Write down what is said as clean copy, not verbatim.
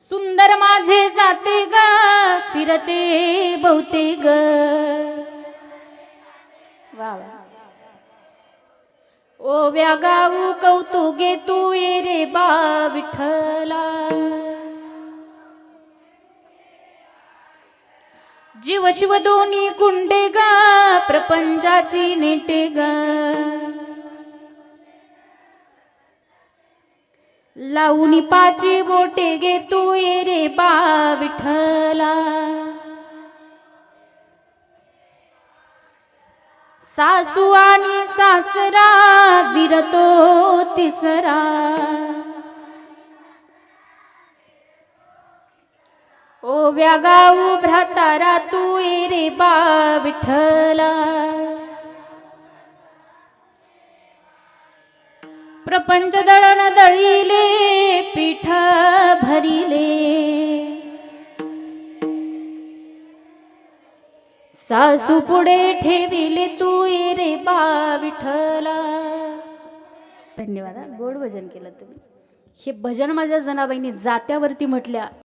सुंदर माझे जाते ग फिरते बहुते ग वा वा ओव्या गाऊ कौतुके तू ये रे बा विठ्ठला जीव शिव दोन्ही कुंडे ग प्रपंचाची नेटे ग लावणी पाची बोटे गे तू ये रे बा विठ्ठला सासू आणि सासरा दिरतो तिसरा ओव्या गाऊ भ्रातारा तू ये रे बा विठ्ठला प्रपंच दळण दळीले पीठ भरिले सासू पुढे ठेविले तू ये रे बा विठ्ठला। धन्यवाद। गोड भजन केलं तुम्ही। हे भजन माझ्या जनाबाईंनी जात्यावरती म्हटल्या।